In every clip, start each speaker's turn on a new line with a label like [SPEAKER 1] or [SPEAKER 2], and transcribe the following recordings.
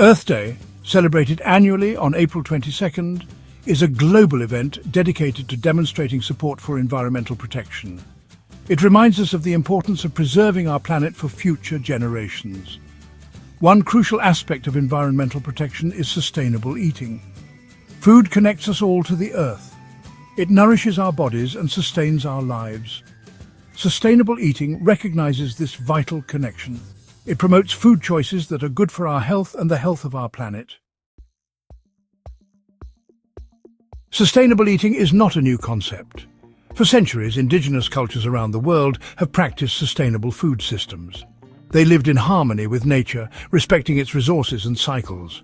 [SPEAKER 1] Earth Day, celebrated annually on April 22nd, is a global event dedicated to demonstrating support for environmental protection. It reminds us of the importance of preserving our planet for future generations. One crucial aspect of environmental protection is sustainable eating. Food connects us all to the earth. It nourishes our bodies and sustains our lives. Sustainable eating recognizes this vital connection. It promotes food choices that are good for our health and the health of our planet. Sustainable eating is not a new concept. For centuries, indigenous cultures around the world have practiced sustainable food systems. They lived in harmony with nature, respecting its resources and cycles.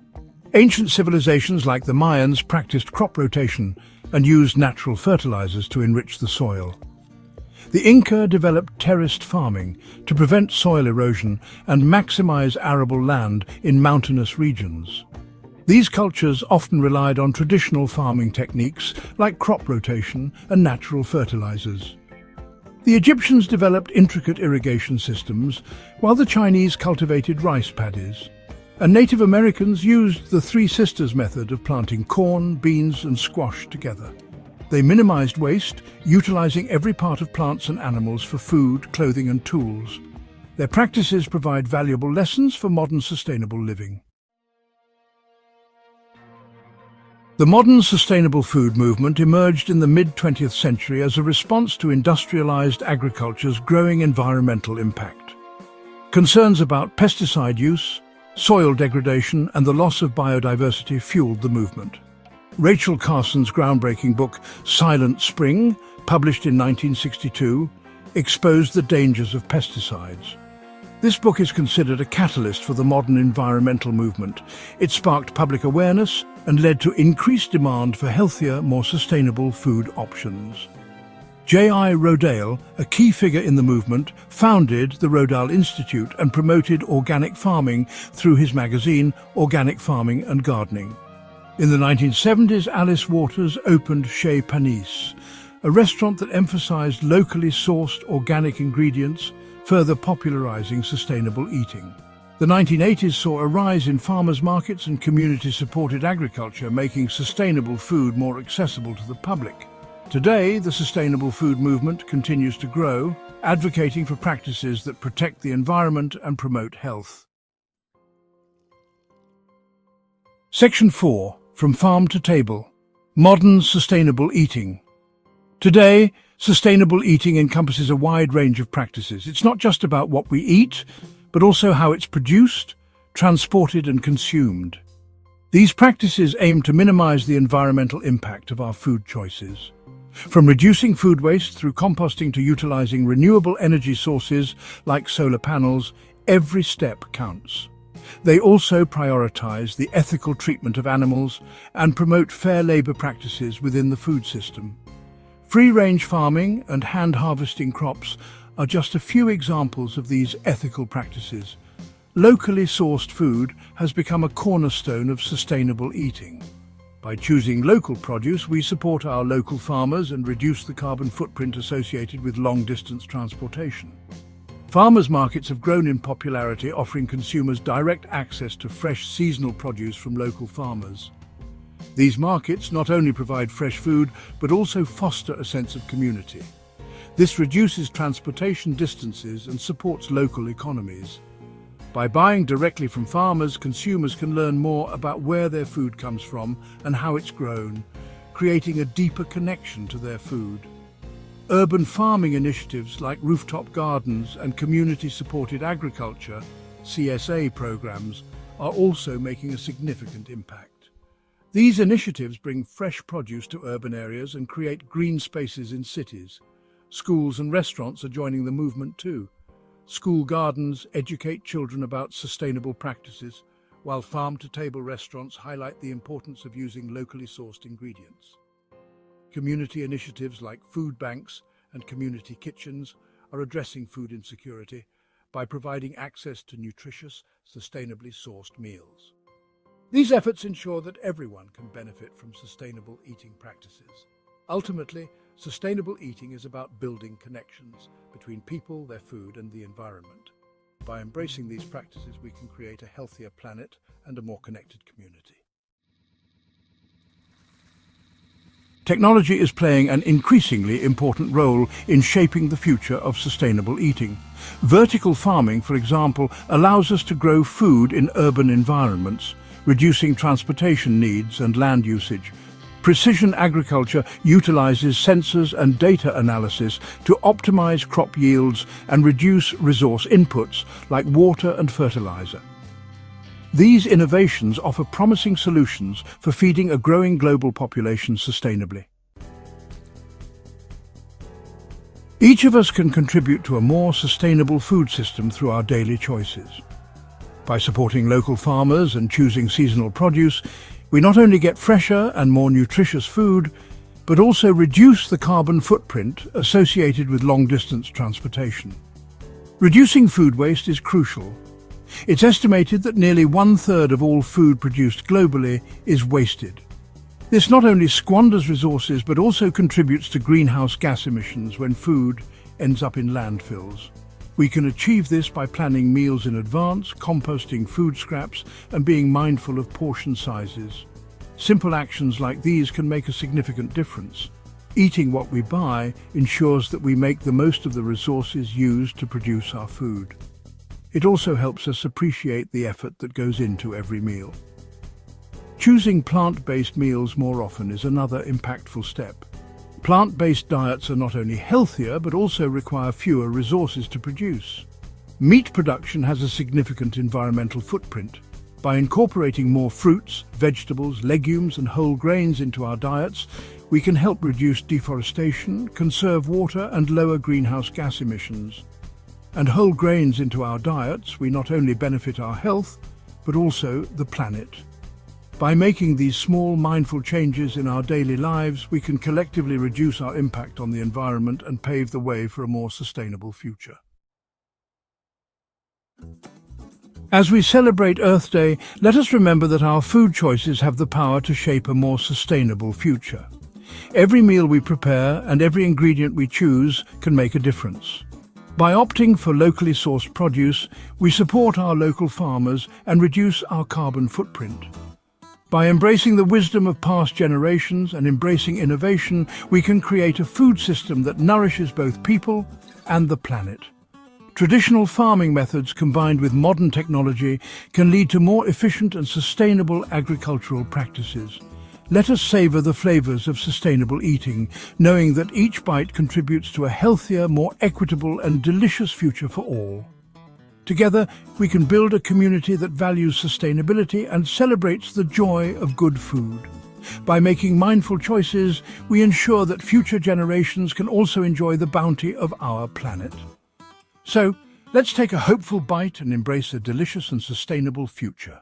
[SPEAKER 1] Ancient civilizations like the Mayans practiced crop rotation and used natural fertilizers to enrich the soil. The Inca developed terraced farming to prevent soil erosion and maximize arable land in mountainous regions. These cultures often relied on traditional farming techniques like crop rotation and natural fertilizers. The Egyptians developed intricate irrigation systems, while the Chinese cultivated rice paddies. And Native Americans used the Three Sisters method of planting corn, beans, and squash together. They minimized waste, utilizing every part of plants and animals for food, clothing, and tools. Their practices provide valuable lessons for modern sustainable living. The modern sustainable food movement emerged in the mid-20th century as a response to industrialized agriculture's growing environmental impact. Concerns about pesticide use, soil degradation, and the loss of biodiversity fueled the movement. Rachel Carson's groundbreaking book, Silent Spring, published in 1962, exposed the dangers of pesticides. This book is considered a catalyst for the modern environmental movement. It sparked public awareness and led to increased demand for healthier, more sustainable food options. J.I. Rodale, a key figure in the movement, founded the Rodale Institute and promoted organic farming through his magazine, Organic Farming and Gardening. In the 1970s, Alice Waters opened Chez Panisse, a restaurant that emphasized locally sourced organic ingredients, further popularizing sustainable eating. The 1980s saw a rise in farmers' markets and community-supported agriculture, making sustainable food more accessible to the public. Today, the sustainable food movement continues to grow, advocating for practices that protect the environment and promote health. Section 4. From Farm to Table. Modern Sustainable Eating. Today, sustainable eating encompasses a wide range of practices. It's not just about what we eat, but also how it's produced, transported, and consumed. These practices aim to minimize the environmental impact of our food choices. From reducing food waste through composting to utilizing renewable energy sources like solar panels, every step counts. They also prioritize the ethical treatment of animals and promote fair labor practices within the food system. Free-range farming and hand-harvesting crops are just a few examples of these ethical practices. Locally sourced food has become a cornerstone of sustainable eating. By choosing local produce, we support our local farmers and reduce the carbon footprint associated with long-distance transportation. Farmers' markets have grown in popularity, offering consumers direct access to fresh seasonal produce from local farmers. These markets not only provide fresh food, but also foster a sense of community. This reduces transportation distances and supports local economies. By buying directly from farmers, consumers can learn more about where their food comes from and how it's grown, creating a deeper connection to their food. Urban farming initiatives like rooftop gardens and community-supported agriculture, CSA programs, are also making a significant impact. These initiatives bring fresh produce to urban areas and create green spaces in cities. Schools and restaurants are joining the movement too. School gardens educate children about sustainable practices, while farm-to-table restaurants highlight the importance of using locally sourced ingredients. Community initiatives like food banks and community kitchens are addressing food insecurity by providing access to nutritious, sustainably sourced meals. These efforts ensure that everyone can benefit from sustainable eating practices. Ultimately, sustainable eating is about building connections between people, their food, and the environment. By embracing these practices, we can create a healthier planet and a more connected community. Technology is playing an increasingly important role in shaping the future of sustainable eating. Vertical farming, for example, allows us to grow food in urban environments, reducing transportation needs and land usage. Precision agriculture utilizes sensors and data analysis to optimize crop yields and reduce resource inputs like water and fertilizer. These innovations offer promising solutions for feeding a growing global population sustainably. Each of us can contribute to a more sustainable food system through our daily choices. By supporting local farmers and choosing seasonal produce, we not only get fresher and more nutritious food, but also reduce the carbon footprint associated with long-distance transportation. Reducing food waste is crucial. It's estimated that nearly 1/3 of all food produced globally is wasted. This not only squanders resources but also contributes to greenhouse gas emissions when food ends up in landfills. We can achieve this by planning meals in advance, composting food scraps, and being mindful of portion sizes. Simple actions like these can make a significant difference. Eating what we buy ensures that we make the most of the resources used to produce our food. It also helps us appreciate the effort that goes into every meal. Choosing plant-based meals more often is another impactful step. Plant-based diets are not only healthier but also require fewer resources to produce. Meat production has a significant environmental footprint. By incorporating more fruits, vegetables, legumes and whole grains into our diets, we can help reduce deforestation, conserve water and lower greenhouse gas emissions. And whole grains into our diets, we not only benefit our health, but also the planet. By making these small, mindful changes in our daily lives, we can collectively reduce our impact on the environment and pave the way for a more sustainable future. As we celebrate Earth Day, let us remember that our food choices have the power to shape a more sustainable future. Every meal we prepare and every ingredient we choose can make a difference. By opting for locally sourced produce, we support our local farmers and reduce our carbon footprint. By embracing the wisdom of past generations and embracing innovation, we can create a food system that nourishes both people and the planet. Traditional farming methods combined with modern technology can lead to more efficient and sustainable agricultural practices. Let us savor the flavors of sustainable eating, knowing that each bite contributes to a healthier, more equitable and delicious future for all. Together, we can build a community that values sustainability and celebrates the joy of good food. By making mindful choices, we ensure that future generations can also enjoy the bounty of our planet. So, let's take a hopeful bite and embrace a delicious and sustainable future.